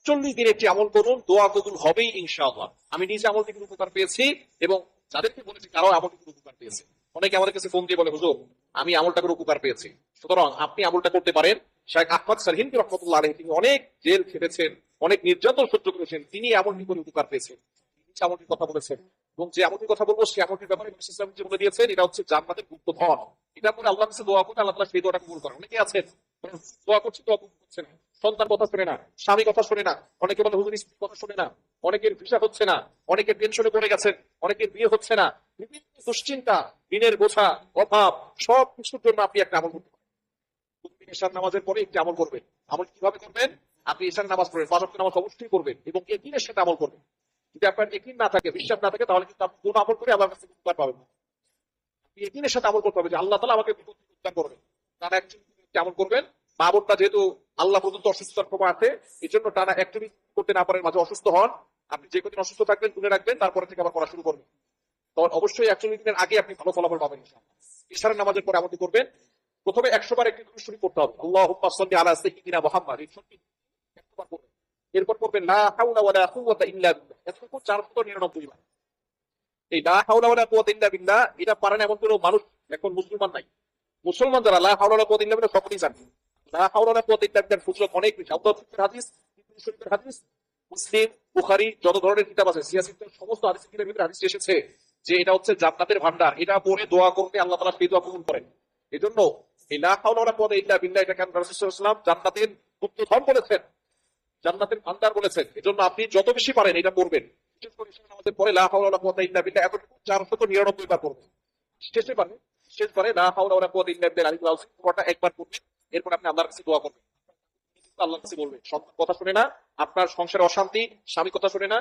41 দিন একটি আমল করুন, দোয়া কবুল হবেই ইনশাআল্লাহ। আমি নিজে আমল থেকে উপকার পেয়েছি এবং যাদেরকে বলেছি তারাও আমল থেকে উপকার পেয়েছে। অনেকে আমাদের কাছে ফোন দিয়ে বলে, হুজুর আমি আমলটা করে উপকার পেয়েছি। সুতরাং আপনি আমলটা করতে পারেন। শাইখ আহমদ সারহিন্দি রহমতুল্লাহ আলাইহি, তিনি অনেক জেল খেটেছেন, অনেক নির্যাতন সহ্য করেছেন, তিনি আমলটি করে উপকার পেয়েছেন। তিনি আমলটির কথা বলেছেন এবং যে আমলটির কথা বলবো সেই আমলটির ব্যাপারে নবী সাল্লাল্লাহু আলাইহি ওয়াসাল্লাম যে বলে দিয়েছেন, এটা হচ্ছে জান্নাতের গুপ্তধন। এটা করে আল্লাহর কাছে দোয়া করলে আল্লাহ তাআলা সেই দোয়াটা কবুল করেন। অনেকে আছেন দোয়া করছে, দোয়া কবুল হচ্ছে না, সন্তান কথা শুনে না, স্বামী কথা শুনে না, অনেকে বলে হুজুর স্ত্রী কথা শুনে না, অনেকের ভিসা হচ্ছে না, অনেকের টেনশনে পড়ে গেছেন, অনেকের বিয়ে হচ্ছে না, বিভিন্ন দুশ্চিন্তা, ঋণের বোঝা, অভাব, সব কিছুর জন্য আপনি একটা আমল করতে পারেন। প্রতিদিন এশার নামাজের পরে একটি আমল করবেন। আমল কিভাবে করবেন? আপনি এশার নামাজ পড়বেন, 5 ওয়াক্ত নামাজ অবশ্যই করবেন এবং ইয়াকিনের সাথে আমল করবেন। যদি আপনার ইয়াকিন না থাকে, বিশ্বাস না থাকে, তাহলে কিন্তু আপনি কোন আমল করে আল্লাহর কাছে উপকার পাবেন না। আপনি ইয়াকিনের সাথে আমল করতে হবে যে আল্লাহ তাআলা আমাকে বিপদ থেকে উদ্ধার করবেন। তারা একটি আমল করবেন। মা বোনটা যেহেতু আল্লাহ প্রদত্ত অসুস্থতার প্রমাণ আছে, এই জন্য টানা একচুয়ালি করতে না পারেন, মাঝে অসুস্থ হন, আপনি যে কদিন অসুস্থ থাকবেন তুলে রাখবেন, তারপরে থেকে আবার পড়া শুরু করবেন। তখন অবশ্যই 41 দিনের আগে আপনি ভালো ফলাফল পাবেন ইনশাআল্লাহ। ইশারের নামাজের পরে আমলটি করবেন। প্রথমে 100 বার একটি দুরূদ শরীফ পড়তে হবে, আল্লাহুম্মা সাল্লি আলা সাইয়্যিদিনা মুহাম্মাদ, এই শরীফটি 100 বার পড়বেন। এরপর পড়বেন লা হাওলা ওয়ালা কুওয়াতা ইল্লা বিল্লাহ, এতটুকু 499 বার। এই লা হাওলা ওয়ালা কুওয়াতা ইল্লা বিল্লাহ এটা পারেন এমন কোনো মানুষ এখন মুসলমান নাই। মুসলমান যারা লা হাওলা ওয়ালা কুওয়াতা ইল্লা বিল্লাহ সকলেই জানে। লা হাওলা ওয়ালা কুওয়াতা ইল্লা বিল্লাহ ফজিলত অনেক বেশি। আবু হাদিস, ইবনে শরীফের হাদিস, মুসলিম, বুখারী যত ধরনের কিতাব আছে, সিয়াসিতের সমস্ত হাদিসের কিতাবের ভিতরে হাদিস এসেছে যে এটা হচ্ছে জান্নাতের ভান্ডার। এটা পড়ে দোয়া করতে আল্লাহ তাআলা সেই দোয়া কবুল করেন। এজন্য এই লা হাওলা ওয়ালা কুওয়াতা ইল্লা বিল্লাহ এটা কেন রাসূল সাল্লাল্লাহু আলাইহি ওয়াসাল্লাম জান্নাতের গুপ্তধন বলেছেন, জান্নাতের ভান্ডার বলেছেন। এজন্য আপনি যত বেশি পারেন এটা পড়বেন। বিশেষ করে ইশার নামাজের পরে লা হাওলা ওয়ালা কুওয়াতা ইল্লা বিল্লাহ এতটুকু 499 বার পড়বেন। শেষ পারে লা হাওলা ওয়ালা কুওয়াতা ইল্লা বিল্লাহ আলিল আযীম পুরোটা একবার পড়বেন। এরপর আপনি আল্লাহর কাছে দোয়া করবেন। আল্লাহর কাছে বলবেন, সন্তান কথা শুনে না, আপনার সংসারে অশান্তি, স্বামী কথা শুনে না,